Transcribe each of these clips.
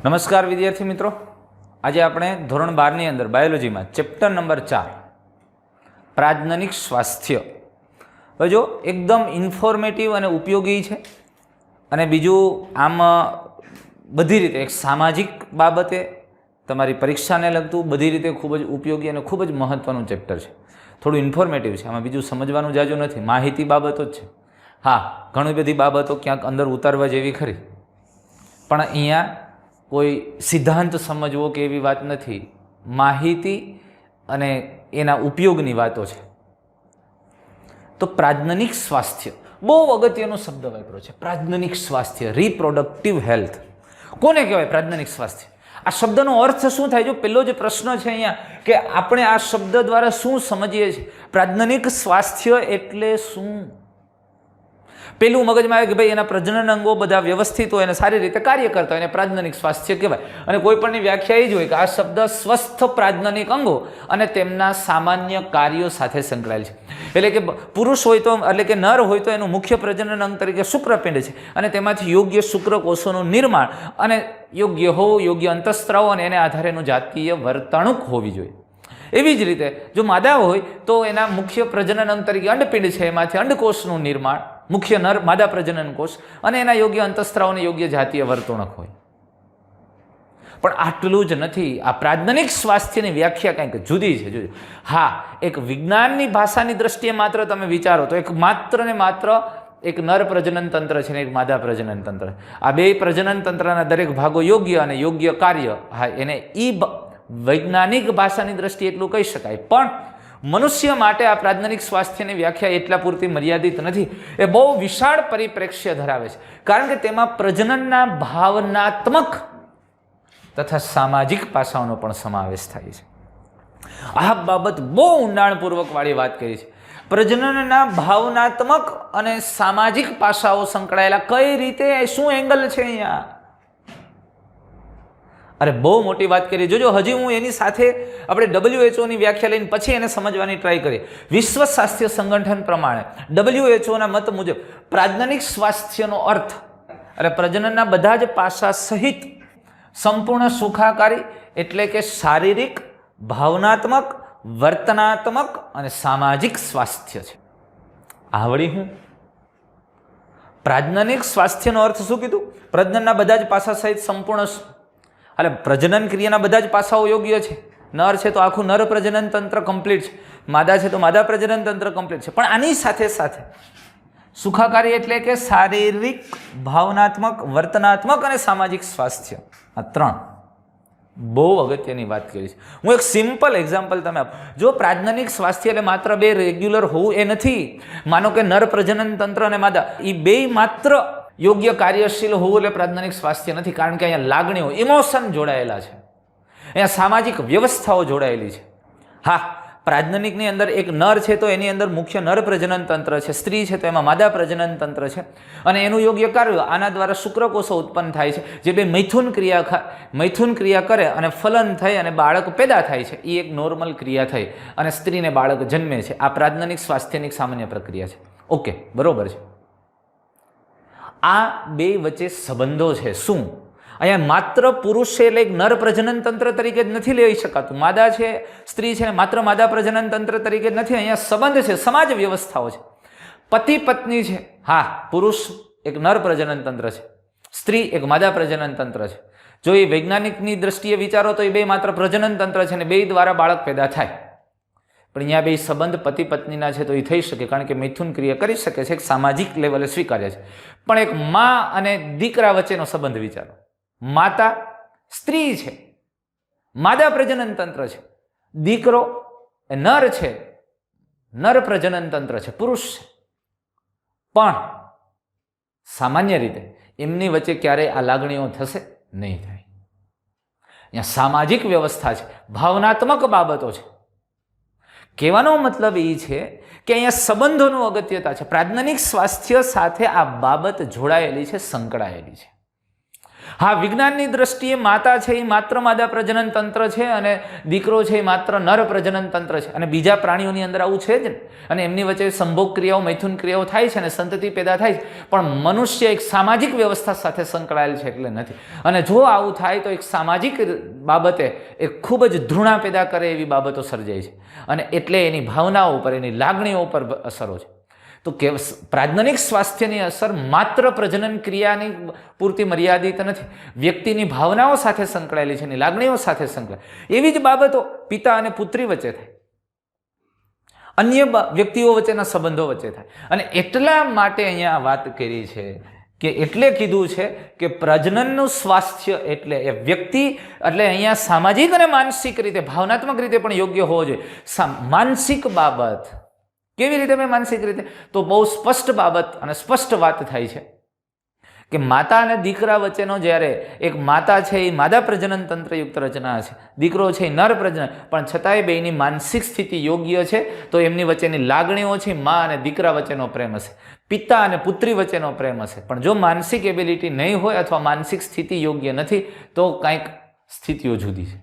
નમસ્કાર વિદ્યાર્થી મિત્રો, આજે આપણે ધોરણ 12 ની અંદર બાયોલોજીમાં ચેપ્ટર નંબર 4 પ્રાજ્ઞનિક સ્વાસ્થ્ય. હવે જો એકદમ ઇન્ફોર્મેટિવ અને ઉપયોગી છે, અને બીજું આમ બધી રીતે એક સામાજિક બાબતે તમારી પરીક્ષાને લગતું બધી રીતે ખૂબ જ ઉપયોગી અને ખૂબ જ મહત્ત્વનું ચેપ્ટર છે. થોડું ઇન્ફોર્મેટિવ છે, આમાં બીજું સમજવાનું જાજુ નથી, માહિતી બાબતો જ છે. હા, ઘણી બધી બાબતો ક્યાંક અંદર ઉતારવા જેવી ખરી, પણ અહીંયા કોઈ સિદ્ધાંત સમજવો કે એવી વાત નથી. માહિતી અને એના ઉપયોગની વાતો છે. તો પ્રાજ્ઞનિક સ્વાસ્થ્ય બહુ અગત્યનો શબ્દ વાપર્યો છે. પ્રાજ્ઞનિક સ્વાસ્થ્ય, રિપ્રોડક્ટિવ હેલ્થ. કોને કહેવાય પ્રાજ્ઞનિક સ્વાસ્થ્ય? આ શબ્દનો અર્થ શું થાય? જો પહેલો જે પ્રશ્ન છે અહીંયા કે આપણે આ શબ્દ દ્વારા શું સમજીએ છીએ, પ્રાજ્ઞનિક સ્વાસ્થ્ય એટલે શું? પેલું મગજમાં આવે કે ભાઈ એના પ્રજનન અંગો બધા વ્યવસ્થિત હોય અને સારી રીતે કાર્ય કરતા હોય એને પ્રાજ્ઞનિક સ્વાસ્થ્ય કહેવાય. અને કોઈ પણની વ્યાખ્યા એ જ હોય કે આ શબ્દ સ્વસ્થ પ્રાજ્ઞનિક અંગો અને તેમના સામાન્ય કાર્યો સાથે સંકળાયેલ છે. એટલે કે પુરુષ હોય તો, એટલે કે નર હોય તો એનું મુખ્ય પ્રજનન અંગ તરીકે શુક્રપિંડ છે, અને તેમાંથી યોગ્ય શુક્રકોષોનું નિર્માણ અને યોગ્ય હોવું, યોગ્ય અંતઃસ્ત્રાવો અને એને આધારે એનું જાતીય વર્તણૂક હોવી જોઈએ. એવી જ રીતે જો માદા હોય તો એના મુખ્ય પ્રજનન અંગ તરીકે અંડપિંડ છે, એમાંથી અંડકોષનું નિર્માણ, મુખ્ય નર માદા પ્રજનન કોષ, અને એના યોગ્ય અંતઃસ્ત્રાવોને યોગ્ય જાતીય વર્તણૂક હોય. પણ આટલું જ નથી. આ પ્રાજ્ઞનિક સ્વાસ્થ્યની વ્યાખ્યા કંઈક જુદી છે. હા, એક વિજ્ઞાનની ભાષાની દ્રષ્ટિએ માત્ર તમે વિચારો તો એક માત્ર ને માત્ર એક નર પ્રજનન તંત્ર છે ને એક માદા પ્રજનન તંત્ર. આ બે પ્રજનન તંત્રના દરેક ભાગો યોગ્ય અને યોગ્ય કાર્ય, હા, એને વૈજ્ઞાનિક ભાષાની દ્રષ્ટિએ એટલું કહી શકાય. પણ મનુષ્ય માટે આ પ્રાજ્ઞનિક સ્વાસ્થ્યની વ્યાખ્યા એટલા પૂરતી મર્યાદિત નથી. એ બહુ વિશાળ પરિપ્રેક્ષ્ય ધરાવે છે, કારણ કે તેમાં પ્રજનનના ભાવનાત્મક તથા સામાજિક પાસાઓનો પણ સમાવેશ થાય છે. આ બાબત બહુ ઊંડાણપૂર્વક વાળી વાત કરી છે. પ્રજનનના ભાવનાત્મક અને સામાજિક પાસાઓ સંકળાયેલા કઈ રીતે, શું એંગલ છે અહીંયા? અરે બહુ મોટી વાત કરી. જોજો, હજી હું એની સાથે આપણે WHOની વ્યાખ્યા લઈને પછી એને સમજવાની ટ્રાય કરીએ. વિશ્વ સ્વાસ્થ્ય સંગઠન પ્રમાણે WHOના મત મુજબ પ્રાજ્ઞનિક સ્વાસ્થ્યનો અર્થ એટલે પ્રજનનના બધા જ પાસા સહિત સંપૂર્ણ સુખાકારી, એટલે કે શારીરિક, ભાવનાત્મક, વર્તનાત્મક અને સામાજિક સ્વાસ્થ્ય છે. આવડી હું પ્રાજ્ઞનિક સ્વાસ્થ્યનો અર્થ શું કીધું? પ્રજનનના બધા જ પાસા સહિત સંપૂર્ણ, એટલે પ્રજનન ક્રિયાના બધા જ પાસાઓ યોગ્ય છે. નર છે તો આખું નર પ્રજનન તંત્ર કમ્પ્લીટ છે, માદા છે તો માદા પ્રજનન તંત્ર કમ્પ્લીટ છે. પણ આની સાથે સાથે સુખાકારી એટલે કે શારીરિક, ભાવનાત્મક, વર્તનાત્મક અને સામાજિક સ્વાસ્થ્ય, આ ત્રણ બહુ અગત્યની વાત કરી છે. હું એક સિમ્પલ એક્ઝામ્પલ તમે આપો. જો પ્રાજ્ઞનિક સ્વાસ્થ્ય એટલે માત્ર બે રેગ્યુલર હોવું એ નથી. માનો કે નર પ્રજનન તંત્ર અને માદા એ બે માત્ર યોગ્ય કાર્યશીલ હોવું એટલે પ્રાજ્ઞનિક સ્વાસ્થ્ય નથી, કારણ કે અહીંયા લાગણીઓ, ઇમોશન જોડાયેલા છે, અહીંયા સામાજિક વ્યવસ્થાઓ જોડાયેલી છે. હા, પ્રાજ્ઞનિકની અંદર એક નર છે તો એની અંદર મુખ્ય નર પ્રજનન તંત્ર છે, સ્ત્રી છે તો એમાં માદા પ્રજનન તંત્ર છે, અને એનું યોગ્ય કાર્ય આના દ્વારા શુક્રકોષો ઉત્પન્ન થાય છે, જે બે મૈથુન ક્રિયા કરે અને ફલન થઈ અને બાળક પેદા થાય છે. એ એક નોર્મલ ક્રિયા થઈ અને સ્ત્રીને બાળક જન્મે છે. આ પ્રાજ્ઞનિક સ્વાસ્થ્યની સામાન્ય પ્રક્રિયા છે. ઓકે, બરોબર છે. આ બે વચ્ચે સંબંધો છે. શું અહીંયા માત્ર પુરુષ છે એટલે એક નર પ્રજનન તંત્ર તરીકે જ નથી લઈ શકાતું. માદા છે, સ્ત્રી છે, માત્ર માદા પ્રજનન તંત્ર તરીકે જ નથી. અહીંયા સંબંધ છે, સમાજ વ્યવસ્થાઓ છે. પતિ પત્ની છે. હા, પુરુષ એક નર પ્રજનન તંત્ર છે, સ્ત્રી એક માદા પ્રજનન તંત્ર છે. જો એ વૈજ્ઞાનિકની દ્રષ્ટિએ વિચારો તો એ બે માત્ર પ્રજનન તંત્ર છે અને બે દ્વારા બાળક પેદા થાય. પણ અહીંયા બે સંબંધ પતિ પત્નીના છે તો એ થઈ શકે, કારણ કે મૈથુન ક્રિયા કરી શકે છે, એક સામાજિક લેવલે સ્વીકાર્ય છે. પણ એક મા અને દીકરા વચ્ચેનો સંબંધ વિચારો. માતા સ્ત્રી છે, માદા પ્રજનન તંત્ર છે, દીકરો એ નર છે, નર પ્રજનન તંત્ર છે, પુરુષ છે. પણ સામાન્ય રીતે એમની વચ્ચે ક્યારેય આ લાગણીઓ થશે નહીં થાય. અહીંયા સામાજિક વ્યવસ્થા છે, ભાવનાત્મક બાબતો છે. કહેવાનો મતલબ એ છે કે અહીંયા સંબંધોનું અગત્યતા છે. પ્રાજ્ઞનિક સ્વાસ્થ્ય સાથે આ બાબત જોડાયેલી છે, સંકળાયેલી છે. હા, વિજ્ઞાનની દ્રષ્ટિએ માતા છે એ માત્ર માદા પ્રજનન તંત્ર છે અને દીકરો છે એ માત્ર નર પ્રજનન તંત્ર છે, અને બીજા પ્રાણીઓની અંદર આવું છે જ ને, અને એમની વચ્ચે સંભોગ ક્રિયાઓ, મૈથુન ક્રિયાઓ થાય છે અને સંતતિ પેદા થાય છે. પણ મનુષ્ય એક સામાજિક વ્યવસ્થા સાથે સંકળાયેલ છે એટલે નથી. અને જો આવું થાય તો એક સામાજિક બાબતે એક ખૂબ જ ધૃણા પેદા કરે એવી બાબતો સર્જાય છે, અને એટલે એની ભાવનાઓ ઉપર, એની લાગણીઓ ઉપર અસરો છે. તો કે પ્રાજ્ઞનિક સ્વાસ્થ્યની અસર માત્ર પ્રજનન ક્રિયાની પૂરતી મર્યાદિત નથી, વ્યક્તિની ભાવનાઓ સાથે સંકળાયેલી છે, એની લાગણીઓ સાથે સંકળાયેલી. એવી જ બાબતો પિતા અને પુત્રી વચ્ચે થાય, અન્ય વ્યક્તિઓ વચ્ચેના સંબંધો વચ્ચે થાય. અને એટલા માટે અહીંયા વાત કરી છે કે એટલે કીધું છે કે પ્રજનનનું સ્વાસ્થ્ય એટલે એ વ્યક્તિ, એટલે અહીંયા સામાજિક અને માનસિક રીતે, ભાવનાત્મક રીતે પણ યોગ્ય હોવો જોઈએ. માનસિક બાબત કેવી રીતે? મેં માનસિક રીતે તો બહુ સ્પષ્ટ બાબત અને સ્પષ્ટ વાત થાય છે કે માતા અને દીકરા વચ્ચેનો જ્યારે એક માતા છે એ માદા પ્રજનન તંત્રયુક્ત રચના છે, દીકરો છે એ નર પ્રજનન, પણ છતાંય બેની માનસિક સ્થિતિ યોગ્ય છે તો એમની વચ્ચેની લાગણીઓ છે, મા અને દીકરા વચ્ચેનો પ્રેમ હશે, પિતા અને પુત્રી વચ્ચેનો પ્રેમ હશે. પણ જો માનસિક એબિલિટી નહીં હોય અથવા માનસિક સ્થિતિ યોગ્ય નથી તો કંઈક સ્થિતિઓ જુદી છે.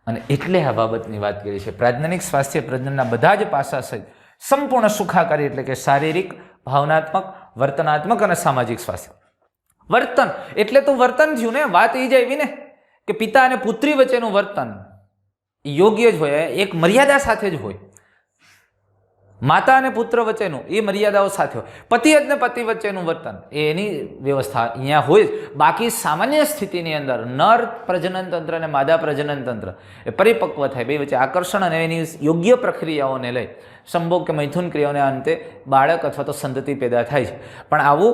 અને એટલે આ બાબતની વાત કરી છે. પ્રાજ્ઞનિક સ્વાસ્થ્ય પ્રજનનના બધા જ પાસા સહિત સંપૂર્ણ સુખાકારી, એટલે કે શારીરિક, ભાવનાત્મક, વર્તનાત્મક અને સામાજિક સ્વાસ્થ્ય. વર્તન એટલે તો વર્તન થયું ને, વાત એ જ આવી ને કે પિતા અને પુત્રી વચ્ચેનું વર્તન યોગ્ય જ હોય, એક મર્યાદા સાથે જ હોય. માતા અને પુત્ર વચ્ચેનું એ મર્યાદાઓ સાથે હોય. પતિ અને પતિ વચ્ચેનું વર્તન એની વ્યવસ્થા અહીંયા હોય જ. બાકી સામાન્ય સ્થિતિની અંદર નર પ્રજનન તંત્ર અને માદા પ્રજનન તંત્ર એ પરિપક્વ થાય, બે વચ્ચે આકર્ષણ અને એની યોગ્ય પ્રક્રિયાઓને લઈ સંભોગ કે મૈથુન ક્રિયાઓને અંતે બાળક અથવા તો સંતતિ પેદા થાય છે. પણ આવું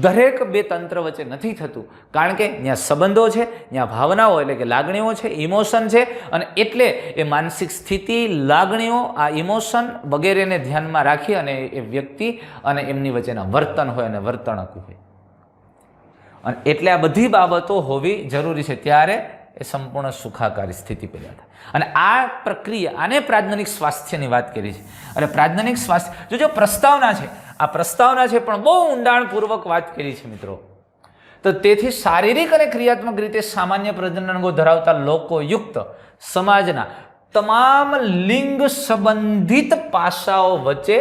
દરેક બે તંત્ર વચ્ચે નથી થતું, કારણ કે ત્યાં સંબંધો છે, ત્યાં ભાવનાઓ એટલે કે લાગણીઓ છે, ઇમોશન છે, અને એટલે એ માનસિક સ્થિતિ, લાગણીઓ, આ ઇમોશન વગેરેને ધ્યાનમાં રાખી અને એ વ્યક્તિ અને એમની વચ્ચેના વર્તન હોય અને વર્તણૂક હોય. અને એટલે આ બધી બાબતો હોવી જરૂરી છે, ત્યારે એ સંપૂર્ણ સુખાકારી સ્થિતિ પેદા થાય. અને આ પ્રક્રિયા, આને પ્રાજ્ઞનિક સ્વાસ્થ્યની વાત કરી છે. અને પ્રાજ્ઞનિક સ્વાસ્થ્ય જો પ્રસ્તાવના છે, આ પ્રસ્તાવના છે પણ બહુ ઊંડાણપૂર્વક વાત કરી છે મિત્રો. તો તેથી શારીરિક અને ક્રિયાત્મક રીતે સામાન્ય પ્રજનન ધરાવતા લોકો યુક્ત સમાજના તમામ લિંગ સંબંધિત પાસાઓ વચ્ચે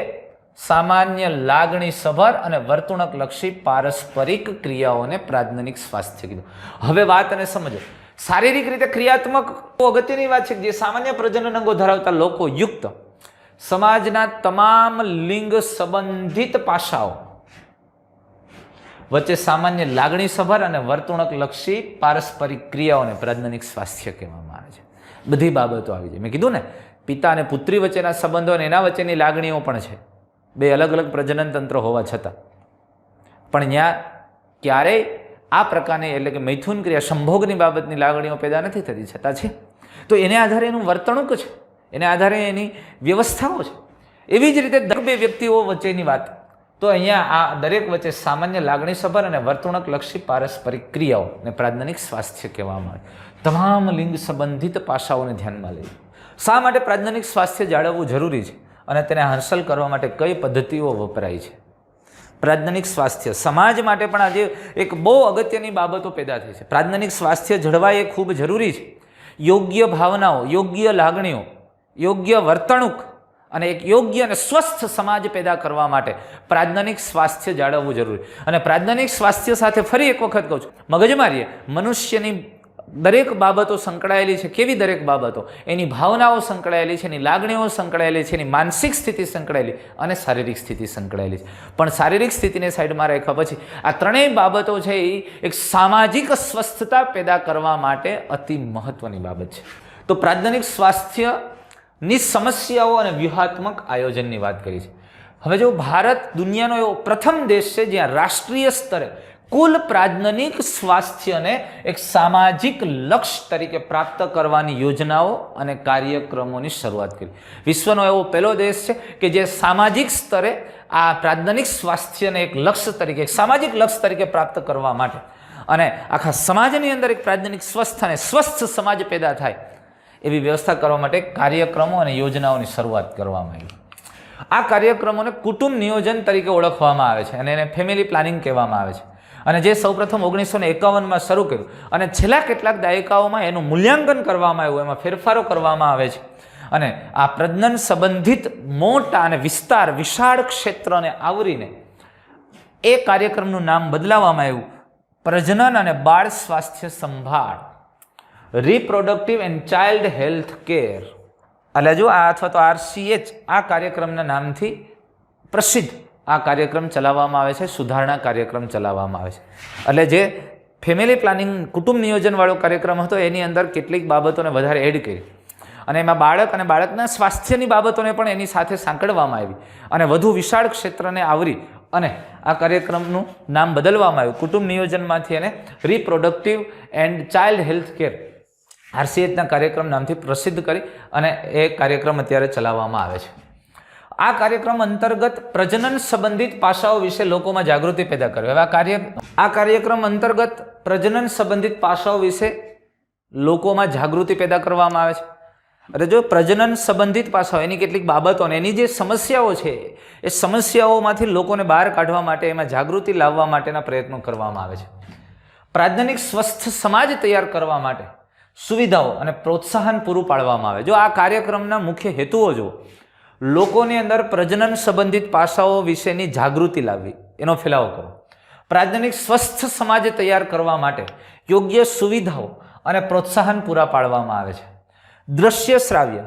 સામાન્ય લાગણી સભર અને વર્તણૂકલક્ષી પારસ્પરિક ક્રિયાઓને પ્રાજ્ઞનિક સ્વાસ્થ્ય કીધું. હવે વાત અને સમજો. શારીરિક રીતે ક્રિયાત્મક અગત્યની વાત છે, જે સામાન્ય પ્રજનન અંગો ધરાવતા લોકો યુક્ત સમાજના તમામ લિંગ સંબંધિત પાસાઓ વચ્ચે સામાન્ય લાગણી સભર અને વર્તણૂકલક્ષી પારસ્પરિક ક્રિયાઓને પ્રાજ્ઞનિક સ્વાસ્થ્ય કહેવામાં આવે છે. બધી બાબતો આવી જાય. મેં કીધું ને, પિતા અને પુત્રી વચ્ચેના સંબંધો અને એના વચ્ચેની લાગણીઓ પણ છે, બે અલગ અલગ પ્રજનન તંત્ર હોવા છતાં. પણ ત્યાં ક્યારેય આ પ્રકારની એટલે કે મૈથુન ક્રિયા, સંભોગની બાબતની લાગણીઓ પેદા નથી થતી, છતાં છે. તો એને આધારે એનું વર્તણૂક છે, એને આધારે એની વ્યવસ્થાઓ છે. એવી જ રીતે દરેક બે વ્યક્તિઓ વચ્ચેની વાત, તો અહીંયા આ દરેક વચ્ચે સામાન્ય લાગણી સભર અને વર્તણૂકલક્ષી પારસ્પરિક ક્રિયાઓને પ્રાજ્ઞનિક સ્વાસ્થ્ય કહેવામાં આવે. તમામ લિંગ સંબંધિત પાસાઓને ધ્યાનમાં લઈ. શા માટે પ્રાજ્ઞનિક સ્વાસ્થ્ય જાળવવું જરૂરી છે અને તેને હાંસલ કરવા માટે કઈ પદ્ધતિઓ વપરાય છે? પ્રાજ્ઞનિક સ્વાસ્થ્ય સમાજ માટે પણ આજે એક બહુ અગત્યની બાબતો પેદા થઈ છે. પ્રાજ્ઞનિક સ્વાસ્થ્ય જળવાય એ ખૂબ જરૂરી છે. યોગ્ય ભાવનાઓ, યોગ્ય લાગણીઓ, યોગ્ય વર્તણૂક અને એક યોગ્ય અને સ્વસ્થ સમાજ પેદા કરવા માટે પ્રાજ્ઞનિક સ્વાસ્થ્ય જાળવવું જરૂરી. અને પ્રાજ્ઞનિક સ્વાસ્થ્ય સાથે ફરી એક વખત કહું છું, મગજમારીએ મનુષ્યની દરેક બાબતો સંકળાયેલી છે. કેવી દરેક બાબતો? એની ભાવનાઓ સંકળાયેલી છે, એની લાગણીઓ સંકળાયેલી છે, એની માનસિક સ્થિતિ સંકળાયેલી અને શારીરિક સ્થિતિ સંકળાયેલી છે. પણ શારીરિક સ્થિતિને સાઈડમાં રાખ્યા પછી આ ત્રણેય બાબતો છે એ એક સામાજિક સ્વસ્થતા પેદા કરવા માટે અતિ મહત્વની બાબત છે. તો પ્રાજ્ઞનિક સ્વાસ્થ્યની સમસ્યાઓ અને વ્યૂહાત્મક આયોજનની વાત કરી છે. હવે જો ભારત દુનિયાનો એવો પ્રથમ દેશ છે જ્યાં રાષ્ટ્રીય સ્તરે કુલ પ્રાજ્ઞનિક સ્વાસ્થ્યને એક સામાજિક લક્ષ્ય તરીકે પ્રાપ્ત કરવાની યોજનાઓ અને કાર્યક્રમોની શરૂઆત કરી. વિશ્વનો એવો પહેલો દેશ છે કે જે સામાજિક સ્તરે આ પ્રાજ્ઞનિક સ્વાસ્થ્યને એક લક્ષ્ય તરીકે, એક સામાજિક લક્ષ્ય તરીકે પ્રાપ્ત કરવા માટે અને આખા સમાજની અંદર એક પ્રાજ્ઞનિક સ્વસ્થ અને સ્વસ્થ સમાજ પેદા થાય એવી વ્યવસ્થા કરવા માટે કાર્યક્રમો અને યોજનાઓની શરૂઆત કરવામાં આવી. આ કાર્યક્રમોને કુટુંબ નિયોજન તરીકે ઓળખવામાં આવે છે અને એને ફેમિલી પ્લાનિંગ કહેવામાં આવે છે. અને જે સૌપ્રથમ 1951માં શરૂ કર્યું અને છેલ્લા કેટલાક દાયકાઓમાં એનું મૂલ્યાંકન કરવામાં આવ્યું, એમાં ફેરફારો કરવામાં આવે છે. અને આ પ્રજનન સંબંધિત મોટા અને વિશાળ ક્ષેત્રને આવરીને એ કાર્યક્રમનું નામ બદલાવવામાં આવ્યું પ્રજનન અને બાળ સ્વાસ્થ્ય સંભાળ, reproductive and child health care. એટલે જો આ અથવા તો RCH આ કાર્યક્રમના નામથી પ્રસિદ્ધ આ કાર્યક્રમ ચલાવવામાં આવે છે, સુધારણા કાર્યક્રમ ચલાવવામાં આવે છે. એટલે જે ફેમિલી પ્લાનિંગ કુટુંબ નિયોજનવાળો કાર્યક્રમ હતો એની અંદર કેટલીક બાબતોને વધારે એડ કરી અને એમાં બાળક અને બાળકના સ્વાસ્થ્યની બાબતોને પણ એની સાથે સાંકળવામાં આવી અને વધુ વિશાળ ક્ષેત્રને આવરી અને આ કાર્યક્રમનું નામ બદલવામાં આવ્યું કુટુંબ નિયોજનમાંથી એને reproductive and child health care RCHના કાર્યક્રમ નામથી પ્રસિદ્ધ કરી અને એ કાર્યક્રમ અત્યારે ચલાવવામાં આવે છે. આ કાર્યક્રમ અંતર્ગત પ્રજનન સંબંધિત પાસાઓ વિશે લોકોમાં જાગૃતિ પેદા કરવી. હવે આ કાર્યક્રમ અંતર્ગત પ્રજનન સંબંધિત પાસાઓ વિશે લોકોમાં જાગૃતિ પેદા કરવામાં આવે છે. અરે જો પ્રજનન સંબંધિત પાસાઓ એની કેટલીક બાબતો અને એની જે સમસ્યાઓ છે એ સમસ્યાઓમાંથી લોકોને બહાર કાઢવા માટે એમાં જાગૃતિ લાવવા માટેના પ્રયત્નો કરવામાં આવે છે. પ્રાજ્ઞનિક સ્વસ્થ સમાજ તૈયાર કરવા માટે સુવિધાઓ અને પ્રોત્સાહન પૂરું પાડવામાં આવે. જો આ કાર્યક્રમના મુખ્ય હેતુઓ જો લોકોની અંદર પ્રજનન સંબંધિત પાસાઓ વિશેની જાગૃતિ લાવવી, એનો ફેલાવો કરવો, પ્રાજ્ઞનિક સ્વસ્થ સમાજ તૈયાર કરવા માટે યોગ્ય સુવિધાઓ અને પ્રોત્સાહન પૂરા પાડવામાં આવે છે. દ્રશ્ય શ્રાવ્ય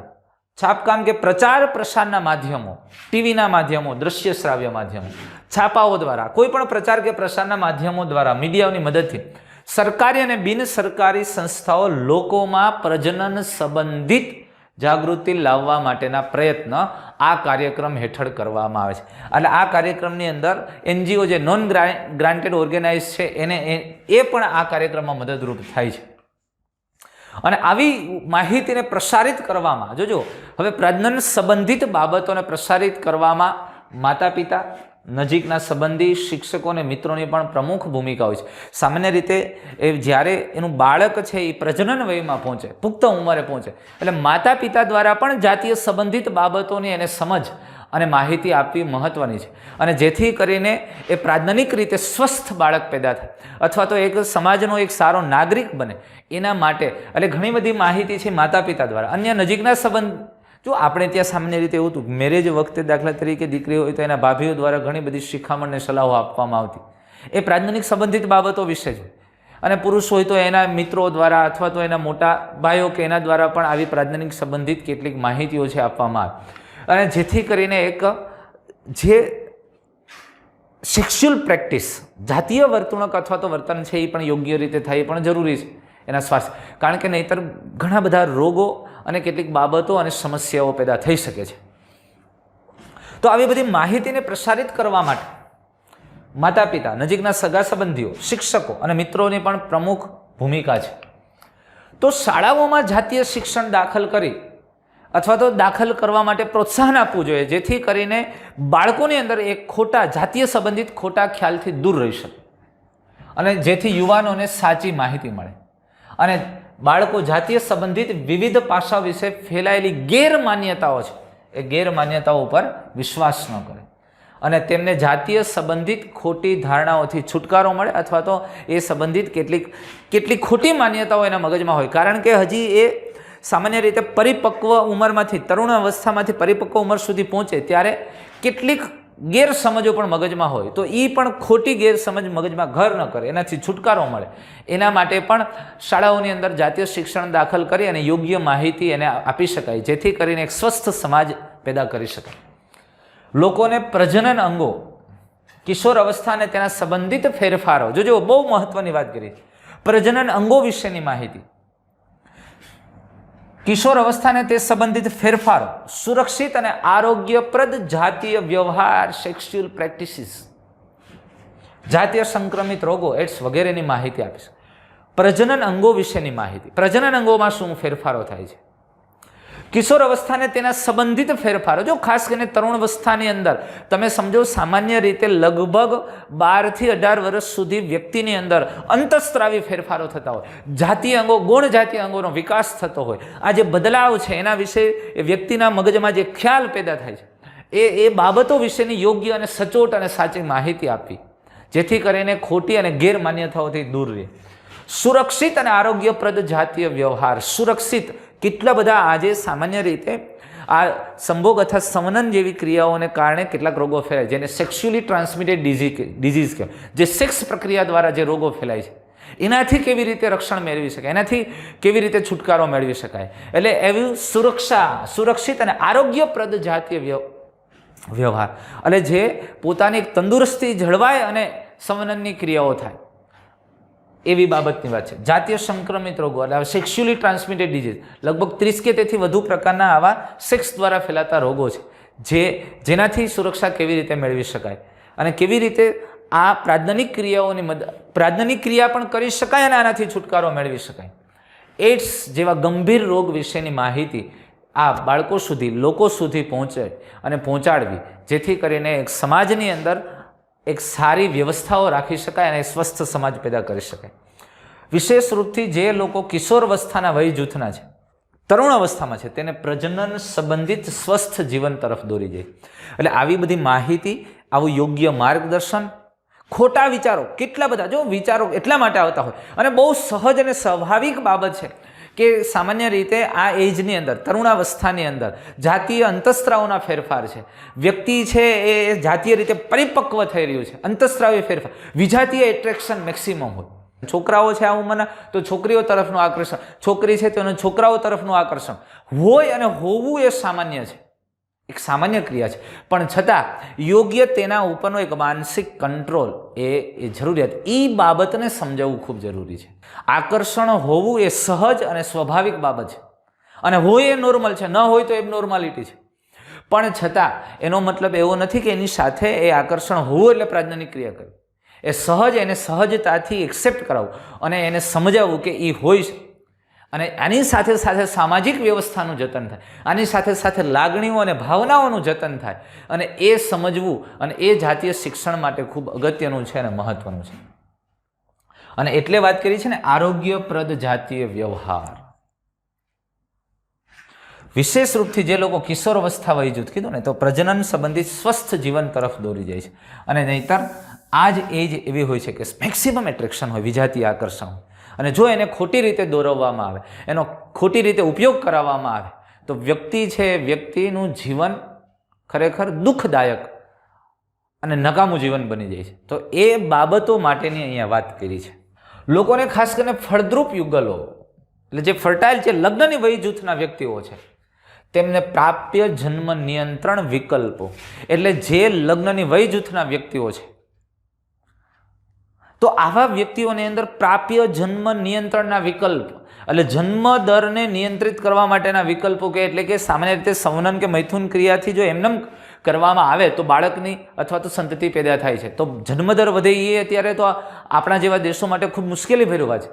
છાપકામ કે પ્રચાર પ્રસારના માધ્યમો, ટીવીના માધ્યમો, દ્રશ્ય શ્રાવ્ય માધ્યમો, છાપાઓ દ્વારા, કોઈ પણ પ્રચાર કે પ્રસારના માધ્યમો દ્વારા, મીડિયાઓની મદદથી સરકારી અને બિન સરકારી સંસ્થાઓ લોકોમાં પ્રજનન સંબંધિત જાગૃતિ લાવવા માટેના પ્રયત્ન આ કાર્યક્રમ હેઠળ કરવામાં આવે છે. એટલે આ કાર્યક્રમની અંદર NGO જે નોન ગ્રાન્ટેડ ઓર્ગેનાઇઝ છે એને એ પણ આ કાર્યક્રમમાં મદદરૂપ થાય છે. અને આવી માહિતીને પ્રસારિત કરવામાં જોજો હવે પ્રજનન સંબંધિત બાબતોને પ્રસારિત કરવામાં માતા પિતા, નજીકના સંબંધી, શિક્ષકો અને મિત્રોની પણ પ્રમુખ ભૂમિકા હોય છે. સામાન્ય રીતે એ જ્યારે એનું બાળક છે એ પ્રજનન વયમાં પહોંચે, પુખ્ત ઉંમરે પહોંચે એટલે માતા પિતા દ્વારા પણ જાતીય સંબંધિત બાબતોની એને સમજ અને માહિતી આપવી મહત્વની છે. અને જેથી કરીને એ પ્રાજ્ઞનિક રીતે સ્વસ્થ બાળક પેદા થાય અથવા તો એક સમાજનો એક સારો નાગરિક બને એના માટે એટલે ઘણી બધી માહિતી છે માતા પિતા દ્વારા. અન્ય નજીકના સંબંધ જો આપણે ત્યાં સામાન્ય રીતે એવું હતું મેરેજ વખતે દાખલા તરીકે દીકરી હોય તો એના ભાભીઓ દ્વારા ઘણી બધી શિખામણ અને સલાહો આપવામાં આવતી, એ પ્રાજ્ઞનિક સંબંધિત બાબતો વિશે જ. અને પુરુષ હોય તો એના મિત્રો દ્વારા અથવા તો એના મોટા ભાઈઓ કે એના દ્વારા પણ આવી પ્રાજ્ઞનિક સંબંધિત કેટલીક માહિતીઓ છે આપવામાં આવે. અને જેથી કરીને એક જે સેક્સ્યુઅલ પ્રેક્ટિસ, જાતીય વર્તણૂક અથવા તો વર્તન છે એ પણ યોગ્ય રીતે થાય એ પણ જરૂરી છે એના સ્વાસ્થ્ય, કારણ કે નહીંતર ઘણા બધા રોગો અને કેટલીક બાબતો અને સમસ્યાઓ પેદા થઈ શકે છે. તો આવી બધી માહિતીને પ્રસારિત કરવા માટે માતા પિતા, નજીકના સગા સંબંધીઓ, શિક્ષકો અને મિત્રોની પણ પ્રમુખ ભૂમિકા છે. તો શાળાઓમાં જાતીય શિક્ષણ દાખલ કરી અથવા તો દાખલ કરવા માટે પ્રોત્સાહન આપવું જોઈએ જેથી કરીને બાળકોની અંદર એક ખોટા જાતીય સંબંધિત ખોટા ખ્યાલથી દૂર રહી શકે અને જેથી યુવાનોને સાચી માહિતી મળે અને બાળકો જાતીય સંબંધિત વિવિધ પાસાઓ વિશે ફેલાયેલી ગેરમાન્યતાઓ છે એ ગેરમાન્યતાઓ ઉપર વિશ્વાસ ન કરે અને તેમને જાતીય સંબંધિત ખોટી ધારણાઓથી છુટકારો મળે અથવા તો એ સંબંધિત કેટલીક ખોટી માન્યતાઓ એના મગજમાં હોય. કારણ કે હજી એ સામાન્ય રીતે પરિપક્વ ઉંમરમાંથી, તરુણ અવસ્થામાંથી પરિપક્વ ઉંમર સુધી પહોંચે ત્યારે કેટલીક ગેરસમજો પણ મગજમાં હોય તો એ પણ ખોટી ગેરસમજ મગજમાં ઘર ન કરે, એનાથી છુટકારો મળે એના માટે પણ શાળાઓની અંદર જાતીય શિક્ષણ દાખલ કરી અને યોગ્ય માહિતી એને આપી શકાય જેથી કરીને એક સ્વસ્થ સમાજ પેદા કરી શકાય. લોકોને પ્રજનન અંગો, કિશોર અવસ્થા અને તેના સંબંધિત ફેરફારો, જોજો બહુ મહત્વની વાત કરી, પ્રજનન અંગો વિશેની માહિતી, કિશોર અવસ્થાને તે સંબંધિત ફેરફારો, સુરક્ષિત અને આરોગ્યપ્રદ જાતીય વ્યવહાર, સેક્સ્યુઅલ પ્રેક્ટિસીસ, જાતીય સંક્રમિત રોગો, એડ્સ વગેરેની માહિતી આપીશ. પ્રજનન અંગો વિશેની માહિતી, પ્રજનન અંગોમાં શું ફેરફારો થાય છે, કિશોર અવસ્થાને તેના સંબંધિત ફેરફારો. જો ખાસ કરીને તરુણ અવસ્થાની અંદર તમે સમજો સામાન્ય રીતે લગભગ 12 થી 18 વર્ષ સુધી વ્યક્તિની અંદર અંતઃસ્ત્રાવી ફેરફારો થતા હોય, જાતીય અંગો, ગૌણ જાતીય અંગોનો વિકાસ થતો હોય. આ જે બદલાવ છે એના વિશે એ વ્યક્તિના મગજમાં જે ખ્યાલ પેદા થાય છે એ બાબતો વિશેની યોગ્ય અને સચોટ અને સાચી માહિતી આપવી જેથી કરીને ખોટી અને ગેરમાન્યતાઓથી દૂર રહે. સુરક્ષિત અને આરોગ્યપ્રદ જાતીય વ્યવહાર. સુરક્ષિત કેટલા બધા આજે સામાન્ય રીતે આ સંભોગ અથવા સમનન જેવી ક્રિયાઓને કારણે કેટલાક રોગો ફેલાય, જેને સેક્સ્યુઅલી ટ્રાન્સમિટેડ ડિઝીઝ કહેવાય, જે સેક્સ પ્રક્રિયા દ્વારા જે રોગો ફેલાય છે, એનાથી કેવી રીતે રક્ષણ મેળવી શકાય, એનાથી કેવી રીતે છુટકારો મેળવી શકાય. એટલે એવી સુરક્ષિત અને આરોગ્યપ્રદ જાતીય વ્યવહાર, એટલે જે પોતાની તંદુરસ્તી જળવાય અને સમનનની ક્રિયાઓ થાય એવી બાબતની વાત છે. જાતીય સંક્રમિત રોગો એટલે સેક્સ્યુઅલી ટ્રાન્સમિટેડ ડિઝીઝ, લગભગ 30 કે તેથી વધુ પ્રકારના આવા સેક્સ દ્વારા ફેલાતા રોગો છે, જેનાથી સુરક્ષા કેવી રીતે મેળવી શકાય અને કેવી રીતે આ પ્રાજ્ઞનિક ક્રિયાઓની પ્રાજ્ઞનિક ક્રિયા પણ કરી શકાય અને આનાથી છુટકારો મેળવી શકાય. એડ્સ જેવા ગંભીર રોગ વિશેની માહિતી આ બાળકો સુધી, લોકો સુધી પહોંચે અને પહોંચાડવી, જેથી કરીને એક સમાજની અંદર એક સારી વ્યવસ્થાઓ રાખી શકાય અને સ્વસ્થ સમાજ પેદા કરી શકાય. વિશેષ રૂપથી જે લોકો કિશોરવસ્થાના વય જૂથના છે, તરુણ અવસ્થામાં છે, તેને પ્રજનન સંબંધિત સ્વસ્થ જીવન તરફ દોરી જાય. એટલે આવી બધી માહિતી, આવું યોગ્ય માર્ગદર્શન, ખોટા વિચારો કેટલા બધા, જો વિચારો એટલા માટે આવતા હોય અને બહુ સહજ અને સ્વાભાવિક બાબત છે કે સામાન્ય રીતે આ એજની અંદર, તરુણાવસ્થાની અંદર જાતીય અંતઃસ્ત્રાવોના ફેરફાર છે. વ્યક્તિ છે એ જાતીય રીતે પરિપક્વ થઈ રહ્યું છે, અંતઃસ્ત્રાવી ફેરફાર, વિજાતીય એટ્રેક્શન મેક્સિમમ હોય. છોકરાઓ છે આ ઉંમરના તો છોકરીઓ તરફનું આકર્ષણ, છોકરી છે તો છોકરાઓ તરફનું આકર્ષણ હોય અને હોવું એ સામાન્ય છે, એક સામાન્ય ક્રિયા છે. પણ છતાં યોગ્ય તેના ઉપરનો એક માનસિક કંટ્રોલ એ જરૂરિયાત, એ બાબતને સમજાવવું ખૂબ જરૂરી છે. આકર્ષણ હોવું એ સહજ અને સ્વાભાવિક બાબત છે અને હોય એ નોર્મલ છે, ન હોય તો એબનોર્માલિટી છે. પણ છતાં એનો મતલબ એવો નથી કે એની સાથે એ આકર્ષણ હોવું એટલે પ્રાજ્ઞનિક ક્રિયા કરવી. એ સહજ, એને સહજતાથી એક્સેપ્ટ કરાવવું અને એને સમજાવવું કે એ હોય છે. અને આની સાથે સાથે સામાજિક વ્યવસ્થાનું જતન થાય, આની સાથે સાથે લાગણીઓ અને ભાવનાઓનું જતન થાય અને એ સમજવું અને એ જાતીય શિક્ષણ માટે ખૂબ અગત્યનું છે અને મહત્વનું છે. અને એટલે વાત કરી છે ને આરોગ્યપ્રદ જાતીય વ્યવહાર. વિશેષ રૂપથી જે લોકો કિશોરવસ્થા વય જૂથ કીધું ને, તો પ્રજનન સંબંધિત સ્વસ્થ જીવન તરફ દોરી જાય છે. અને નહીતર આ જ એજ એવી હોય છે કે મેક્સિમમ એટ્રેક્શન હોય, વિજાતીય આકર્ષણ હોય. અને જો એને ખોટી રીતે દોરવવામાં આવે, એનો ખોટી રીતે ઉપયોગ કરાવવામાં આવે, તો વ્યક્તિ છે, વ્યક્તિનું જીવન ખરેખર દુઃખદાયક અને નકામું જીવન બની જાય છે. તો એ બાબતો માટેની અહીંયા વાત કરી છે. લોકોને ખાસ કરીને ફળદ્રુપ યુગલો, એટલે જે ફર્ટાઇલ છે, લગ્નની વય જૂથના વ્યક્તિઓ છે, તેમને પ્રાપ્ય જન્મ નિયંત્રણ વિકલ્પો, એટલે જે લગ્નની વય જૂથના વ્યક્તિઓ છે, તો આવા વ્યક્તિઓની અંદર પ્રાપ્ય જન્મ નિયંત્રણના વિકલ્પ, એટલે જન્મ દરને નિયંત્રિત કરવા માટેના વિકલ્પો કે, એટલે કે સામાન્ય રીતે સંવનન કે મૈથુન ક્રિયાથી જો એમને કરવામાં આવે તો બાળકની અથવા તો સંતતિ પેદા થાય છે. તો જન્મદર વધે એ અત્યારે તો આપણા જેવા દેશો માટે ખૂબ મુશ્કેલી ભર્યું છે.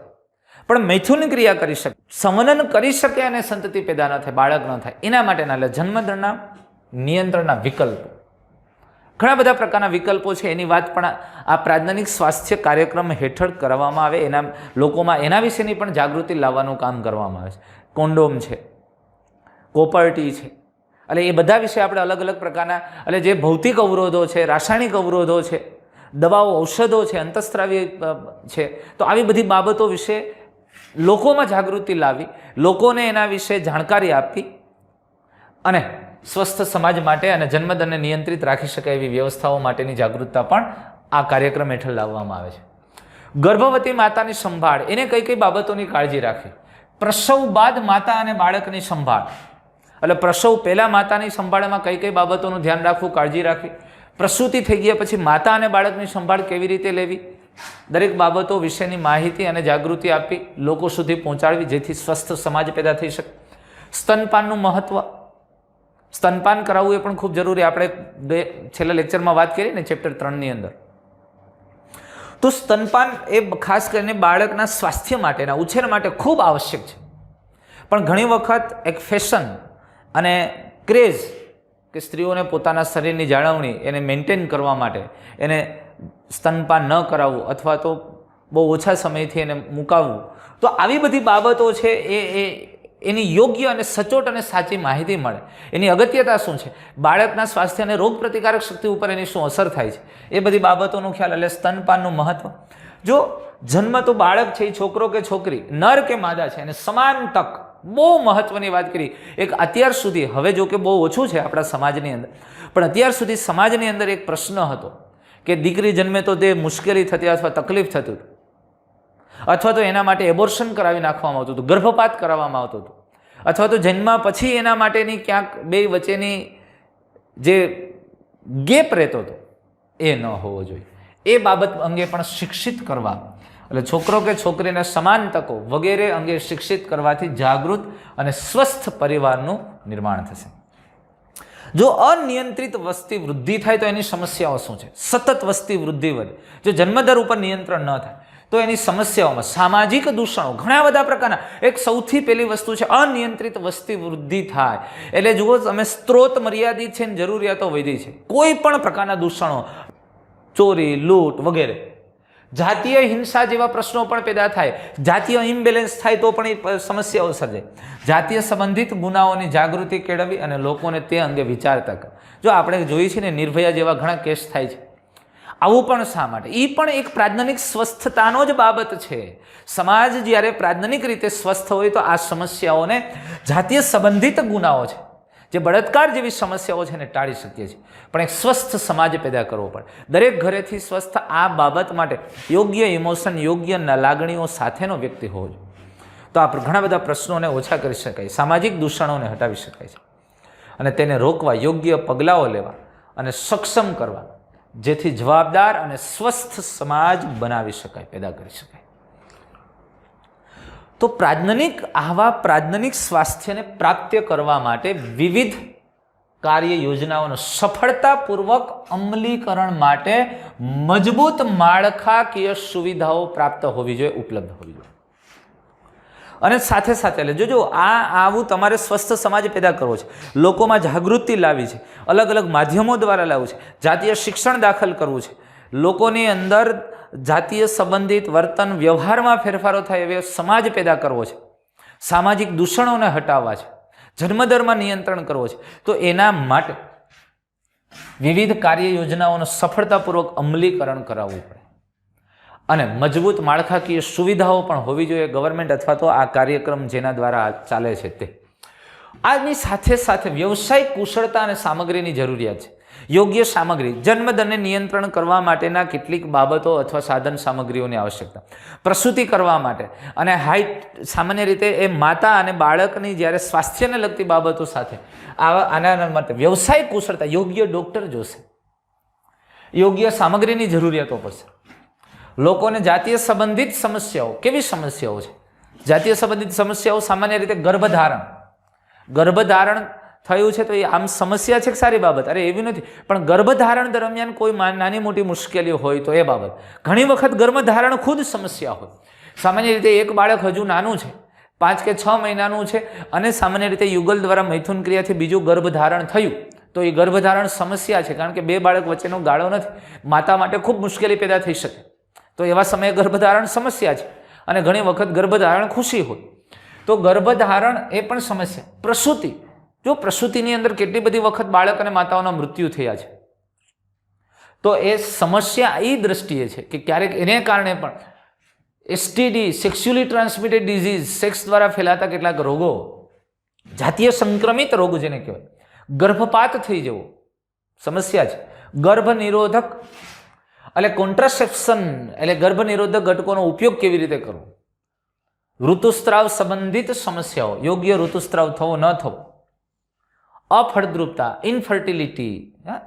પણ મૈથુન ક્રિયા કરી શકે, સંવનન કરી શકે અને સંતતિ પેદા ન થાય, બાળક ન થાય, એના માટેના એટલે જન્મદરના નિયંત્રણના વિકલ્પો, ઘણા બધા પ્રકારના વિકલ્પો છે. એની વાત પણ આ પ્રાજ્ઞનિક સ્વાસ્થ્ય કાર્યક્રમ હેઠળ કરવામાં આવે, એના લોકોમાં એના વિશેની પણ જાગૃતિ લાવવાનું કામ કરવામાં આવે છે. કોન્ડોમ છે, કોપર્ટી છે, એટલે એ બધા વિશે આપણે અલગ અલગ પ્રકારના, એટલે જે ભૌતિક અવરોધો છે, રાસાયણિક અવરોધો છે, દવાઓ, ઔષધો છે, અંતઃસ્ત્રાવી છે, તો આવી બધી બાબતો વિશે લોકોમાં જાગૃતિ લાવી, લોકોને એના વિશે જાણકારી આપી અને સ્વસ્થ સમાજ માટે અને જન્મદરને નિયંત્રિત રાખી શકાય એવી વ્યવસ્થાઓ માટેની જાગૃતતા પણ આ કાર્યક્રમ હેઠળ લાવવામાં આવે છે. ગર્ભવતી માતાની સંભાળ, એને કઈ કઈ બાબતોની કાળજી રાખવી. પ્રસવ બાદ માતા અને બાળકની સંભાળ, એટલે પ્રસવ પહેલાં માતાની સંભાળમાં કઈ કઈ બાબતોનું ધ્યાન રાખવું, કાળજી રાખવી. પ્રસૂતિ થઈ ગયા પછી માતા અને બાળકની સંભાળ કેવી રીતે લેવી, દરેક બાબતો વિશેની માહિતી અને જાગૃતિ આપી, લોકો સુધી પહોંચાડવી, જેથી સ્વસ્થ સમાજ પેદા થઈ શકે. સ્તનપાનનું મહત્વ, સ્તનપાન કરાવવું એ પણ ખૂબ જરૂરી. આપણે છેલ્લા લેક્ચરમાં વાત કરી ને ચેપ્ટર 3ની અંદર, તો સ્તનપાન એ ખાસ કરીને બાળકના સ્વાસ્થ્ય માટેના, ઉછેર માટે ખૂબ આવશ્યક છે. પણ ઘણી વખત એક ફેશન અને ક્રેઝ કે સ્ત્રીઓને પોતાના શરીરની જાળવણી, એને મેન્ટેન કરવા માટે એને સ્તનપાન ન કરાવવું અથવા તો બહુ ઓછા સમયથી એને મુકાવવું, તો આવી બધી બાબતો છે એની યોગ્ય અને સચોટ અને સાચી માહિતી મળે. એની અગત્યતા શું છે, બાળકના સ્વાસ્થ્ય અને રોગ પ્રતિકારક શક્તિ ઉપર એની શું અસર થાય છે, એ બધી બાબતોનો ખ્યાલ. એટલે સ્તનપાનનું મહત્વ. જો જન્મ તો બાળક છે, એ છોકરો કે છોકરી, નર કે માદા છે, અને સમાન તક, બહુ મહત્વની વાત કરી. એક અત્યાર સુધી, હવે જો કે બહુ ઓછું છે આપણા સમાજની અંદર, પણ અત્યાર સુધી સમાજની અંદર એક પ્રશ્ન હતો કે દીકરી જન્મે તો તે મુશ્કેલી થતી અથવા તકલીફ થતું હતું, અથવા તો એના માટે એબોર્શન કરાવી નાખવામાં આવતું હતું, ગર્ભપાત કરાવવામાં આવતું હતું, અથવા તો જન્મ પછી એના માટેની ક્યાંક બે વચ્ચેની જે ગેપ રહેતો હતો એ ન હોવો જોઈએ. એ બાબત અંગે પણ શિક્ષિત કરવા, એટલે છોકરો કે છોકરીને સમાન તકો વગેરે અંગે શિક્ષિત કરવાથી જાગૃત અને સ્વસ્થ પરિવારનું નિર્માણ થશે. જો અનિયંત્રિત વસ્તી વૃદ્ધિ થાય તો એની સમસ્યાઓ શું છે? સતત વસ્તી વૃદ્ધિ વધે, જો જન્મદર ઉપર નિયંત્રણ ન થાય તો એની સમસ્યાઓમાં સામાજિક દૂષણો ઘણા બધા પ્રકારના. એક સૌથી પહેલી વસ્તુ છે અનિયંત્રિત વસ્તી વૃદ્ધિ થાય એટલે જુઓ તમે, સ્ત્રોત મર્યાદિત છે ને જરૂરિયાતો વધી છે. કોઈ પણ પ્રકારના દૂષણો, ચોરી, લૂંટ વગેરે, જાતીય હિંસા જેવા પ્રશ્નો પણ પેદા થાય, જાતીય ઇમ્બેલેન્સ થાય તો પણ એ સમસ્યાઓ સર્જાય. જાતીય સંબંધિત ગુનાઓની જાગૃતિ કેળવવી અને લોકોને તે અંગે વિચારતા કરે. જો આપણે જોઈએ છીએ ને, નિર્ભયા જેવા ઘણા કેસ થાય છે. આવું પણ શા માટે? એ પણ એક પ્રાજ્ઞનિક સ્વસ્થતાનો જ બાબત છે. સમાજ જ્યારે પ્રાજ્ઞનિક રીતે સ્વસ્થ હોય તો આ સમસ્યાઓને, જાતીય સંબંધિત ગુનાઓ છે, જે બળાત્કાર જેવી સમસ્યાઓ છે એને ટાળી શકીએ છીએ. પણ એક સ્વસ્થ સમાજ પેદા કરવો પડે. દરેક ઘરેથી સ્વસ્થ આ બાબત માટે યોગ્ય ઇમોશન, યોગ્ય લાગણીઓ સાથેનો વ્યક્તિ હોવો જોઈએ. તો આ ઘણા બધા પ્રશ્નોને ઓછા કરી શકાય, સામાજિક દૂષણોને હટાવી શકાય છે, અને તેને રોકવા યોગ્ય પગલાઓ લેવા અને સક્ષમ કરવા, જેથી જવાબદાર અને સ્વસ્થ સમાજ બનાવી શકાય, પેદા કરી શકાય. તો આવા પ્રાજ્ઞનિક સ્વાસ્થ્યને પ્રાપ્ત કરવા માટે વિવિધ કાર્ય યોજનાઓનું સફળતાપૂર્વક અમલીકરણ માટે મજબૂત માળખાકીય સુવિધાઓ પ્રાપ્ત હોવી જોઈએ, ઉપલબ્ધ હોવી જોઈએ. અને સાથે સાથે જોજો, આવું તમારે સ્વસ્થ સમાજ પેદા કરવો છે, લોકોમાં જાગૃતિ લાવવી છે, અલગ અલગ માધ્યમો દ્વારા લાવવું છે, જાતીય શિક્ષણ દાખલ કરવું છે, લોકોની અંદર જાતીય સંબંધિત વર્તન વ્યવહારમાં ફેરફારો થાય એવો સમાજ પેદા કરવો છે, સામાજિક દૂષણોને હટાવવા છે, જન્મદરમાં નિયંત્રણ કરવો છે. તો એના માટે વિવિધ કાર્ય યોજનાઓનું સફળતાપૂર્વક અમલીકરણ કરાવવું પડે, અને મજબૂત માળખાકીય સુવિધાઓ પણ હોવી જોઈએ ગવર્મેન્ટ અથવા તો આ કાર્યક્રમ જેના દ્વારા ચાલે છે તે. આની સાથે સાથે વ્યવસાયિક કુશળતા અને સામગ્રીની જરૂરિયાત છે. યોગ્ય સામગ્રી, જન્મદરને નિયંત્રણ કરવા માટેના કેટલીક બાબતો અથવા સાધન સામગ્રીઓની આવશ્યકતા, પ્રસૂતિ કરવા માટે અને હાઇટ, સામાન્ય રીતે એ માતા અને બાળકની જ્યારે સ્વાસ્થ્યને લગતી બાબતો સાથે આના માટે વ્યવસાયિક કુશળતા, યોગ્ય ડૉક્ટર જોશે, યોગ્ય સામગ્રીની જરૂરિયાતો પડશે. લોકોને જાતીય સંબંધિત સમસ્યાઓ, કેવી સમસ્યાઓ છે? જાતીય સંબંધિત સમસ્યાઓ સામાન્ય રીતે ગર્ભધારણ થયું છે તો એ આમ સમસ્યા છે કે સારી બાબત? અરે એવી નથી, પણ ગર્ભધારણ દરમિયાન કોઈ નાની મોટી મુશ્કેલીઓ હોય તો એ બાબત. ઘણી વખત ગર્ભધારણ ખુદ સમસ્યા હોય. સામાન્ય રીતે એક બાળક હજુ નાનું છે, 5 કે 6 મહિનાનું છે, અને સામાન્ય રીતે યુગલ દ્વારા મૈથુન ક્રિયાથી બીજું ગર્ભધારણ થયું તો એ ગર્ભધારણ સમસ્યા છે, કારણ કે બે બાળક વચ્ચેનો ગાળો નથી, માતા માટે ખૂબ મુશ્કેલી પેદા થઈ શકે. તો એવા સમયે ગર્ભધારણ સમસ્યા છે, અને ઘણી વખત ગર્ભધારણ ખુશી હોય તો ગર્ભધારણ એ પણ સમસ્યા. પ્રસૂતિ, જો પ્રસૂતિની અંદર કેટલી બધી વખત બાળક અને માતાઓના મૃત્યુ થયા છે, તો એ સમસ્યા એ દ્રષ્ટિએ છે કે ક્યારેક એને કારણે પણ STD, sexually transmitted disease, sex દ્વારા ફેલાતા કેટલાક રોગો, જાતીય સંક્રમિત રોગ જેને કહેવાય, ગર્ભપાત થઈ જવો સમસ્યા છે. ગર્ભ નિરોધક એટલે કોન્ટ્રાસેપ્શન એટલે ગર્ભ નિરોધક ઘટકોનો ઉપયોગ કેવી રીતે કરવો, ઋતુસ્ત્રાવ સંબંધિત સમસ્યાઓ, યોગ્ય ઋતુસ્ત્રાવ થવો ન થવો, અફળદ્રુપતા, ઇનફર્ટિલિટી,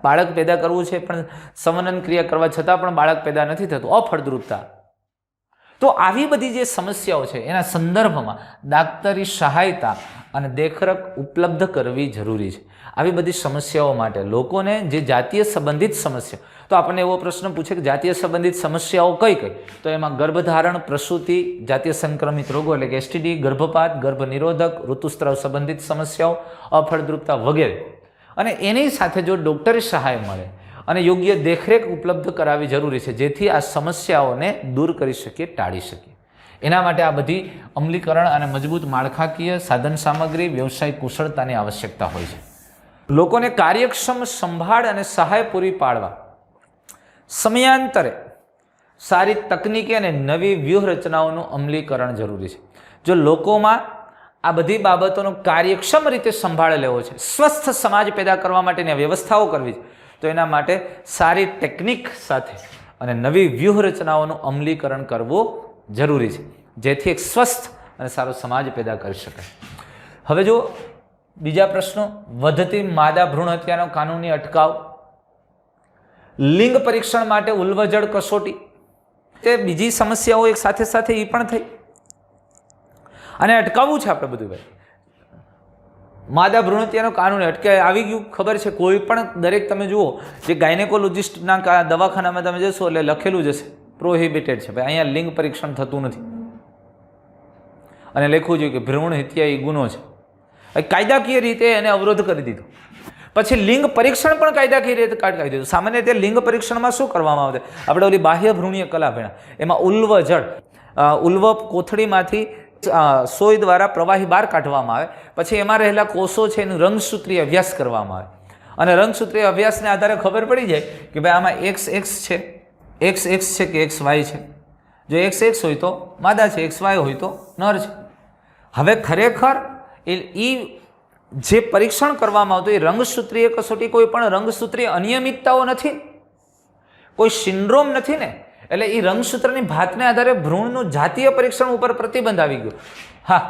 બાળક પેદા કરવું છે પણ સંવનન ક્રિયા કરવા છતાં પણ બાળક પેદા નથી થતું, અફળદ્રુપતા. તો આવી બધી જે સમસ્યાઓ છે એના સંદર્ભમાં દાક્તરી સહાયતા અને દેખરેખ ઉપલબ્ધ કરવી જરૂરી છે. આવી બધી સમસ્યાઓ માટે લોકોને જે જાતીય સંબંધિત સમસ્યા, તો આપણને એવો પ્રશ્ન પૂછે કે જાતીય સંબંધિત સમસ્યાઓ કઈ કઈ? તો એમાં ગર્ભધારણ, પ્રસૂતિ, જાતીય સંક્રમિત રોગો એટલે કે એસટીડી, ગર્ભપાત, ગર્ભ નિરોધક, ઋતુસ્ત્રાવ સંબંધિત સમસ્યાઓ, અફળદ્રુપતા વગેરે. અને એની સાથે જો ડૉક્ટરી સહાય મળે અને યોગ્ય દેખરેખ ઉપલબ્ધ કરાવવી જરૂરી છે, જેથી આ સમસ્યાઓને દૂર કરી શકીએ, ટાળી શકીએ. એના માટે આ બધી અમલીકરણ અને મજબૂત માળખાકીય સાધન સામગ્રી, વ્યવસાયિક કુશળતાની આવશ્યકતા હોય છે. લોકોને કાર્યક્ષમ સંભાળ અને સહાય પૂરી પાડવા સમયાંતરે સારી તકનીકી અને નવી વ્યૂહરચનાઓનું અમલીકરણ જરૂરી છે. જો લોકોમાં આ બધી બાબતોનો કાર્યક્ષમ રીતે સંભાળ લેવો છે, સ્વસ્થ સમાજ પેદા કરવા માટેની વ્યવસ્થાઓ કરવી છે, તો એના માટે સારી ટેકનિક સાથે અને નવી વ્યૂહરચનાઓનું અમલીકરણ કરવું જરૂરી છે, જેથી એક સ્વસ્થ અને સારો સમાજ પેદા કરી શકાય. હવે જો બીજા પ્રશ્નો, વધતી માદા ભ્રૂણ હત્યાનો કાનૂની અટકાવ, લિંગ પરીક્ષણ માટે ઉલ્વજળ કસોટી, તે બીજી સમસ્યાઓ એક સાથે સાથે એ પણ થઈ અને અટકાવવું છે આપણે બધું. ભાઈ માદા ભ્રૂણ હત્યાનો કાનૂન અટકાય આવી ગયું, ખબર છે. કોઈ પણ દરેક તમે જુઓ જે ગાયનેકોલોજિસ્ટના દવાખાનામાં તમે જશો એટલે લખેલું જ હશે પ્રોહિબિટેડ છે. ભાઈ અહીંયા લિંગ પરીક્ષણ થતું નથી અને લખવું જોઈએ કે ભ્રૂણ હત્યા એ ગુનો છે. કાયદાકીય રીતે એને અવરોધ કરી દીધો. પછી લિંગ પરીક્ષણ પણ કાયદાકીય રીતે કાઢી દીધું. સામાન્ય રીતે લિંગ પરીક્ષણમાં શું કરવામાં આવે? આપણે ઓલી બાહ્ય ભ્રૂણીય કલા ભણ્યા, એમાં ઉલ્વજળ, ઉલ્વ કોથળીમાંથી સોય દ્વારા પ્રવાહી બહાર કાઢવામાં આવે, પછી એમાં રહેલા કોષો છે એનું રંગસૂત્રીય અભ્યાસ કરવામાં આવે અને રંગસૂત્રીય અભ્યાસને આધારે ખબર પડી જાય કે ભાઈ આમાં XX છે, XX છે કે XY છે. જો XX હોય તો માદા છે, XY હોય તો નર છે. હવે ખરેખર એ જે પરીક્ષણ કરવામાં આવતું એ રંગસૂત્રીય કસોટી કોઈ પણ રંગસૂત્રીય અનિયમિતતાઓ નથી, કોઈ સિન્ડ્રોમ નથી ને, એટલે એ રંગસૂત્રની ભાતને આધારે ભ્રૂણનું જાતીય પરીક્ષણ ઉપર પ્રતિબંધ આવી ગયો. હા,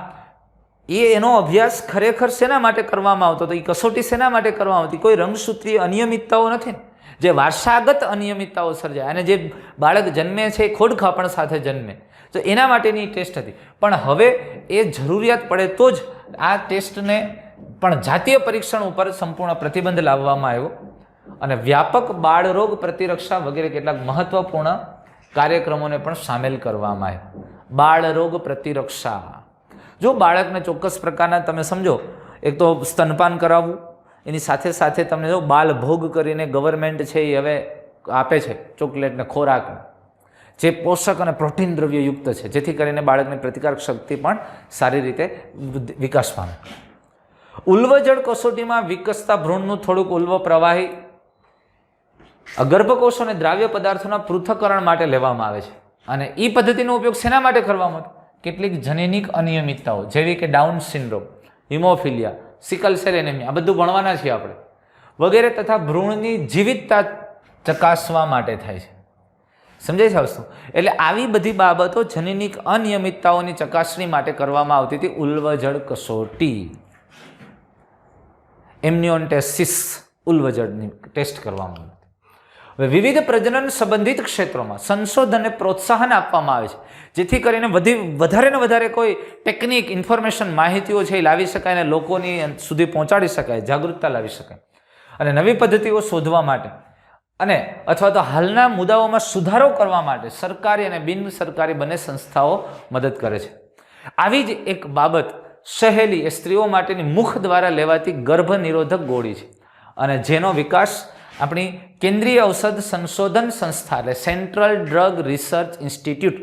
એનો અભ્યાસ ખરેખર શેના માટે કરવામાં આવતો હતો, એ કસોટી શેના માટે કરવામાં આવતી? કોઈ રંગસૂત્રીય અનિયમિતતાઓ નથી ને, જે વારસાગત અનિયમિતતાઓ સર્જાય અને જે બાળક જન્મે છે એ ખોડખાપણ સાથે જન્મે, તો એના માટેની ટેસ્ટ હતી. પણ હવે એ જરૂરિયાત પડે તો જ આ ટેસ્ટને પણ જાતીય પરીક્ષણ ઉપર સંપૂર્ણ પ્રતિબંધ લાવવામાં આવ્યો અને વ્યાપક બાળરોગ પ્રતિરક્ષા વગેરે કેટલાક મહત્વપૂર્ણ કાર્યક્રમોને પણ સામેલ કરવામાં આવ્યા. બાળરોગ પ્રતિરક્ષા, જો બાળકને ચોક્કસ પ્રકારના તમે સમજો, એક તો સ્તનપાન કરાવવું, એની સાથે સાથે તમને જો બાલ ભોગ કરીને ગવર્મેન્ટ છે એ હવે આપે છે ચોકલેટને, ખોરાક જે પોષક અને પ્રોટીન દ્રવ્યયુક્ત છે, જેથી કરીને બાળકની પ્રતિકારક શક્તિ પણ સારી રીતે વિકાસ પામે. ઉલ્વજળ કસોટીમાં વિકસતા ભ્રૂણનું થોડુંક ઉલ્વ પ્રવાહી ગર્ભકોષો અને દ્રાવ્ય પદાર્થોના પૃથ્થકરણ માટે લેવામાં આવે છે અને એ પદ્ધતિનો ઉપયોગ શેના માટે કરવામાં આવે? કેટલીક જનીનિક અનિયમિતતાઓ જેવી કે down syndrome, haemophilia, sickle cell anaemia, આ બધું ભણવાના છીએ આપણે વગેરે, તથા ભ્રૂણની જીવિતતા ચકાસવા માટે થાય છે. સમજાય છે વસ્તુ? એટલે આવી બધી બાબતો જનીનિક અનિયમિતતાઓની ચકાસણી માટે કરવામાં આવતી હતી ઉલ્વજળ કસોટી. એમ્નિયોન્ટેસિસ ઉલ્વજળની ટેસ્ટ કરવામાં આવે. હવે વિવિધ પ્રજનન સંબંધિત ક્ષેત્રોમાં સંશોધનને પ્રોત્સાહન આપવામાં આવે છે, જેથી કરીને વધારે ને વધારે કોઈ ટેકનિક, ઇન્ફોર્મેશન, માહિતીઓ છે એ લાવી શકાય અને લોકોની સુધી પહોંચાડી શકાય, જાગૃતતા લાવી શકાય અને નવી પદ્ધતિઓ શોધવા માટે અને અથવા તો હાલના મુદ્દાઓમાં સુધારો કરવા માટે સરકારી અને બિન સરકારી બંને સંસ્થાઓ મદદ કરે છે. આવી જ એક બાબત સહેલી એ સ્ત્રીઓ માટેની મુખ દ્વારા લેવાતી ગર્ભ નિરોધક ગોળી છે અને જેનો વિકાસ આપણી કેન્દ્રીય ઔષધ સંશોધન સંસ્થા એટલે central drug research institute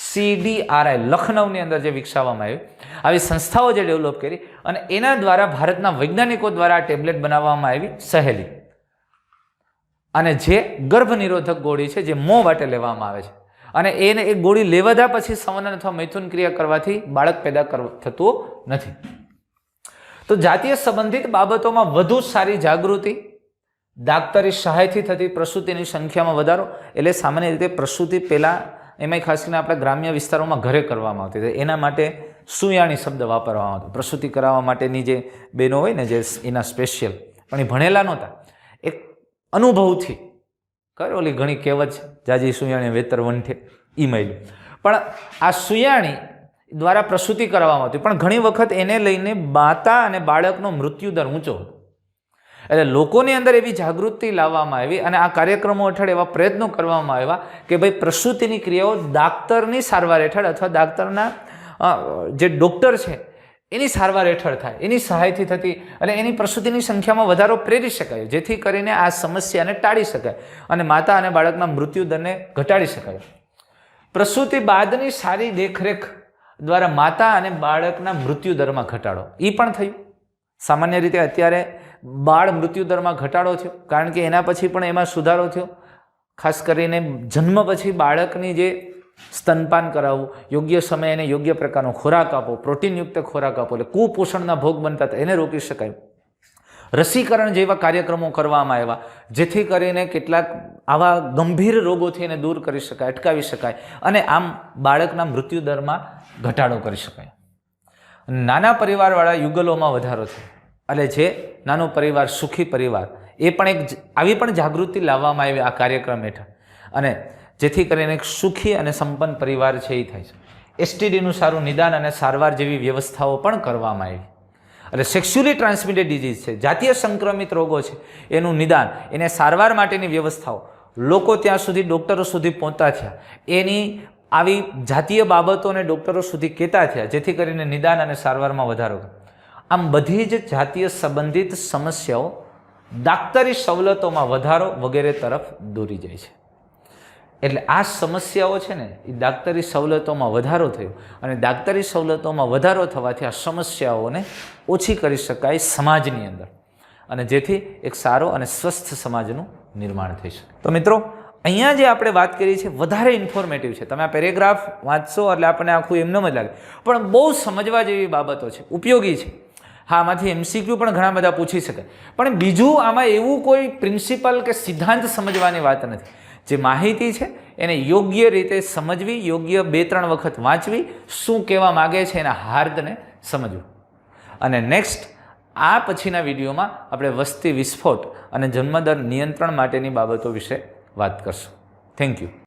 CDRI લખનૌની અંદર જે વિકસાવવામાં આવી, આવી સંસ્થાઓ જે ડેવલપ કરી અને એના દ્વારા ભારતના વૈજ્ઞાનિકો દ્વારા આ ટેબ્લેટ બનાવવામાં આવી સહેલી અને જે ગર્ભ નિરોધક ગોળી છે, જે મોં વાટે લેવામાં આવે છે અને એને એક ગોળી લેવાધા પછી સંવનન અથવા મૈથુન ક્રિયા કરવાથી બાળક પેદા થતું નથી. તો જાતીય સંબંધિત બાબતોમાં વધુ સારી જાગૃતિ, દાક્તરી સહાયથી થતી પ્રસૂતિની સંખ્યામાં વધારો, એટલે સામાન્ય રીતે પ્રસૂતિ પહેલાં એમાંય ખાસ કરીને આપણા ગ્રામ્ય વિસ્તારોમાં ઘરે કરવામાં આવતી હતી, એના માટે સુયાણી શબ્દ વાપરવામાં આવતો. પ્રસૂતિ કરાવવા માટેની જે બહેનો હોય ને, જે એના સ્પેશિયલ, પણ એ ભણેલા નહોતા, એક અનુભવથી કરે. ઓલી ઘણી કહેવત છે, જાજી સુયાણી વેતર વંઠે, એ મળ્યું. પણ આ સુયાણી દ્વારા પ્રસૂતિ કરવામાં આવતી, પણ ઘણી વખત એને લઈને માતા અને બાળકનો મૃત્યુદર ઊંચો હતો. એટલે લોકોની અંદર એવી જાગૃતિ લાવવામાં આવી અને આ કાર્યક્રમો હેઠળ એવા પ્રયત્નો કરવામાં આવ્યા કે ભાઈ પ્રસૂતિની ક્રિયાઓ દાક્તરની સારવાર હેઠળ અથવા દાક્તરના જે ડૉક્ટર છે એની સારવાર હેઠળ થાય, એની સહાયથી થતી અને એની પ્રસૂતિની સંખ્યામાં વધારો પ્રેરી શકાય, જેથી કરીને આ સમસ્યાને ટાળી શકાય અને માતા અને બાળકના મૃત્યુદરને ઘટાડી શકાય. પ્રસૂતિ બાદની સારી દેખરેખ દ્વારા માતા અને બાળકના મૃત્યુ દરમાં ઘટાડો એ પણ થયું. સામાન્ય રીતે અત્યારે બાળ મૃત્યુ દરમાં ઘટાડો થયો કારણ કે એના પછી પણ એમાં સુધારો થયો. ખાસ કરીને જન્મ પછી બાળકની જે સ્તનપાન કરાવવું, યોગ્ય સમયે એને યોગ્ય પ્રકારનો ખોરાક આપો, પ્રોટીનયુક્ત ખોરાક આપો, એટલે કુપોષણના ભોગ બનતા હતા એને રોકી શકાય. રસીકરણ જેવા કાર્યક્રમો કરવામાં આવ્યા જેથી કરીને કેટલાક આવા ગંભીર રોગોથી એને દૂર કરી શકાય, અટકાવી શકાય અને આમ બાળકના મૃત્યુ દરમાં ઘટાડો કરી શકાય. નાના પરિવારવાળા યુગલોમાં વધારો થયો એટલે જે નાનો પરિવાર, સુખી પરિવાર, એ પણ આવી પણ જાગૃતિ લાવવામાં આવી આ કાર્યક્રમ હેઠળ અને જેથી કરીને એક સુખી અને સંપન્ન પરિવાર છે એ થાય છે. એસટીડીનું સારું નિદાન અને સારવાર જેવી વ્યવસ્થાઓ પણ કરવામાં આવી. એટલે સેક્સ્યુઅલી ટ્રાન્સમિટેડ ડિઝીઝ છે, જાતીય સંક્રમિત રોગો છે, એનું નિદાન, એને સારવાર માટેની વ્યવસ્થાઓ લોકો ત્યાં સુધી, ડૉક્ટરો સુધી પહોંચતા થયા. એની આવી જાતીય બાબતોને ડૉક્ટરો સુધી કહેતા થયા જેથી કરીને નિદાન અને સારવારમાં વધારો. આમ બધી જ જાતીય સંબંધિત સમસ્યાઓ દાક્તરી સવલતોમાં વધારો વગેરે તરફ દોરી જાય છે. એટલે આ સમસ્યાઓ છે ને એ દાક્તરી સવલતોમાં વધારો થયો અને દાક્તરી સવલતોમાં વધારો થવાથી આ સમસ્યાઓને ઓછી કરી શકાય સમાજની અંદર અને જેથી એક સારો અને સ્વસ્થ સમાજનું નિર્માણ થઈ શકે. તો મિત્રો અહીંયા જે આપણે વાત કરી છે વધારે ઇન્ફોર્મેટિવ છે. તમે આ પેરેગ્રાફ વાંચશો એટલે આપણને આખું એમનેમ જ લાગે પણ બહુ સમજવા જેવી બાબતો છે, ઉપયોગી છે. હા, આમાંથી MCQ પણ ઘણા બધા પૂછી શકાય પણ બીજું આમાં એવું કોઈ પ્રિન્સિપલ કે સિદ્ધાંત સમજવાની વાત નથી. જે માહિતી છે એને યોગ્ય રીતે સમજવી, યોગ્ય 2-3 વખત વાંચવી, શું કહેવા માગે છે એના હાર્દને સમજવું. અને નેક્સ્ટ આ પછીના વિડીયોમાં આપણે વસ્તી વિસ્ફોટ અને જન્મદર નિયંત્રણ માટેની બાબતો વિશે વાત કરશું. Thank you.